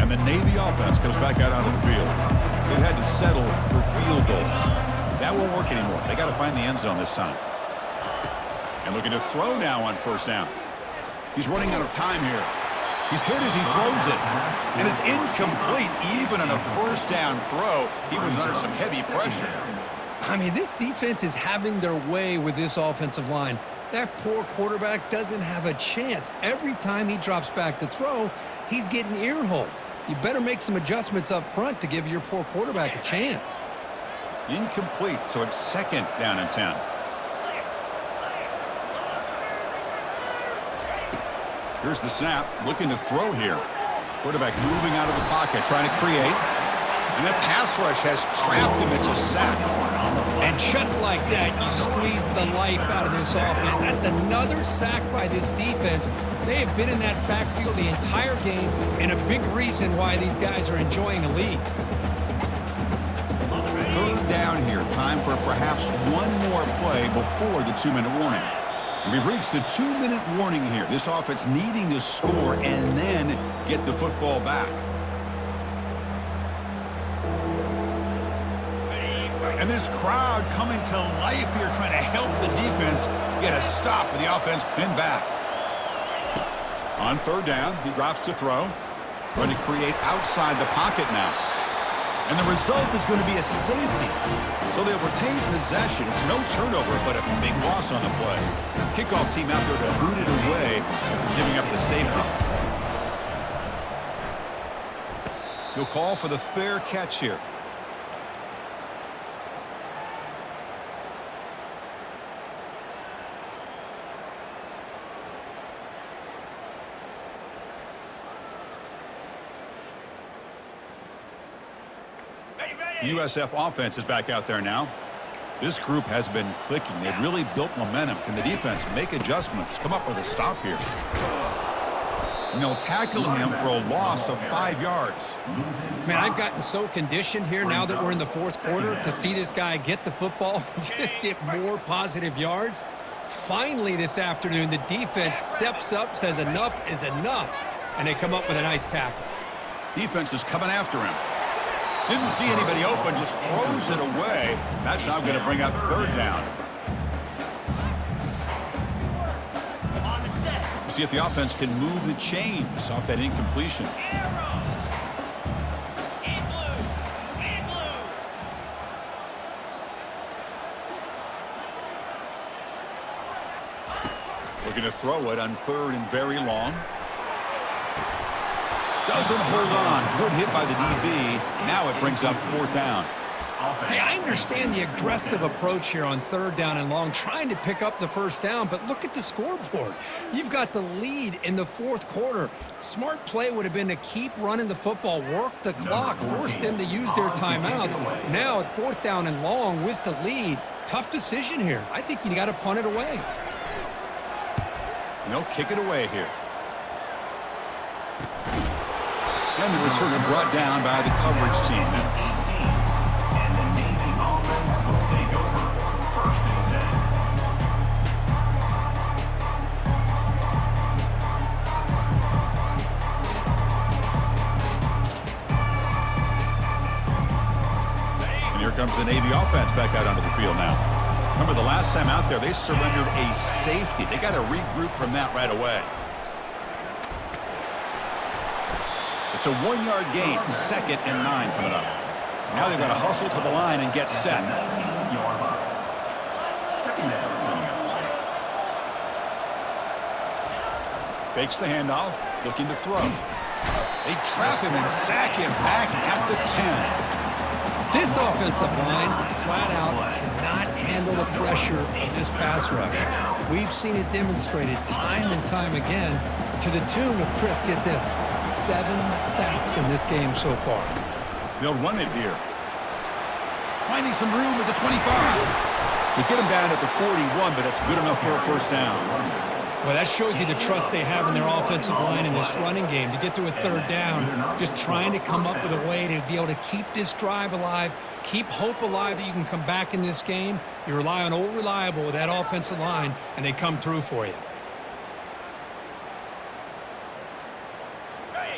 [SPEAKER 1] And the Navy offense comes back out onto the field. They've had to settle for field goals. That won't work anymore. They got to find the end zone this time. And looking to throw now on 1st down. He's running out of time here. He's hit as he throws it. And it's incomplete. Even on a 1st down throw, he was under some heavy pressure.
[SPEAKER 2] I mean, this defense is having their way with this offensive line. That poor quarterback doesn't have a chance. Every time he drops back to throw, he's getting ear-holed. You better make some adjustments up front to give your poor quarterback a chance.
[SPEAKER 1] Incomplete, so it's 2nd down and 10. Here's the snap, looking to throw here. Quarterback moving out of the pocket, trying to create. And the pass rush has trapped him. It's a sack.
[SPEAKER 4] And just like that, you squeeze the life out of this offense. That's another sack by this defense. They have been in that backfield the entire game, and a big reason why these guys are enjoying a lead.
[SPEAKER 1] 3rd down here. Time for perhaps one more play before the 2-minute warning. We've reached the 2-minute warning here. This offense needing to score and then get the football back. And this crowd coming to life here, trying to help the defense get a stop with the offense pinned back. On third down, he drops to throw. Going to create outside the pocket now. And the result is going to be a safety. So they'll retain possession. It's no turnover, but a big loss on the play. Kickoff team out there to boot it away after giving up the safety. He'll call for the fair catch here. The USF offense is back out there now. This group has been clicking. They've really built momentum. Can the defense make adjustments? Come up with a stop here. And they'll tackle him for a loss of 5 yards.
[SPEAKER 4] Man, I've gotten so conditioned here now that we're in the fourth quarter to see this guy get the football, just get more positive yards. Finally this afternoon, the defense steps up, says enough is enough, and they come up with a nice tackle.
[SPEAKER 1] Defense is coming after him. Didn't see anybody open, just throws it away. That's now going to bring up third down. We'll see if the offense can move the chains off that incompletion. Looking to throw it on third and very long. Doesn't hold on. Good hit by the DB. Now it brings up fourth down.
[SPEAKER 4] Hey, I understand the aggressive approach here on third down and long, trying to pick up the first down, but look at the scoreboard. You've got the lead in the fourth quarter. Smart play would have been to keep running the football, work the clock, force them to use their timeouts. Now at fourth down and long with the lead, tough decision here. I think you got to punt it away.
[SPEAKER 1] No, kick it away here. And the returner brought down by the coverage team.
[SPEAKER 3] And the Navy offense will take over. First and 10.
[SPEAKER 1] And here comes the Navy offense back out onto the field now. Remember the last time out there, they surrendered a safety. They got to regroup from that right away. It's a 1-yard gain, 2nd and 9 coming up. Now they've got to hustle to the line and get set. Fakes the handoff, looking to throw. They trap him and sack him back at the 10.
[SPEAKER 4] This offensive line, flat out, cannot handle the pressure of this pass rush. We've seen it demonstrated time and time again to the tune of, Chris, get this, 7 sacks in this game so far.
[SPEAKER 1] They'll run it here. Finding some room at the 25. They get him down at the 41, but it's good enough for a first down.
[SPEAKER 4] Well, that shows you the trust they have in their offensive line in this running game to get to a third down, just trying to come up with a way to be able to keep this drive alive, keep hope alive that you can come back in this game. You rely on Old Reliable with that offensive line, and they come through for you.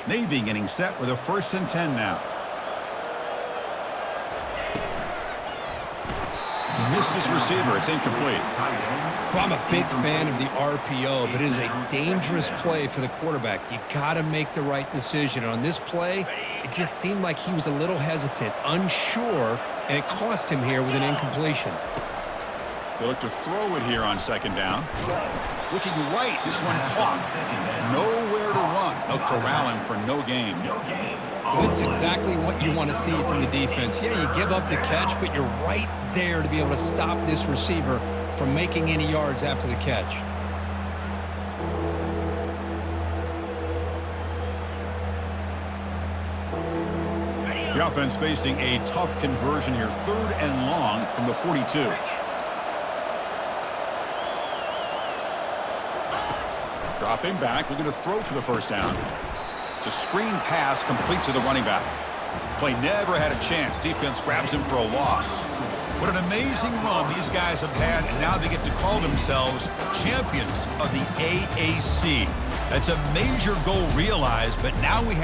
[SPEAKER 1] Navy getting set with a 1st and 10 now. Missed his receiver. It's incomplete.
[SPEAKER 4] Well, I'm a big fan of the RPO, but it is a dangerous play for the quarterback. You got to make the right decision. On this play, it just seemed like he was a little hesitant, unsure, and it cost him here with an incompletion.
[SPEAKER 1] They look to throw it here on 2nd down. Looking right, this one caught. Nowhere to run. They'll corral him for no gain.
[SPEAKER 4] Well, this is exactly what you want to see from the defense. Yeah, you give up the catch, but you're right there to be able to stop this receiver from making any yards after the catch.
[SPEAKER 1] The offense facing a tough conversion here. 3rd and long from the 42. Dropping back, looking to throw for the first down. It's a screen pass complete to the running back. Play never had a chance. Defense grabs him for a loss. What an amazing run these guys have had, and now they get to call themselves champions of the AAC. That's a major goal realized, but now we have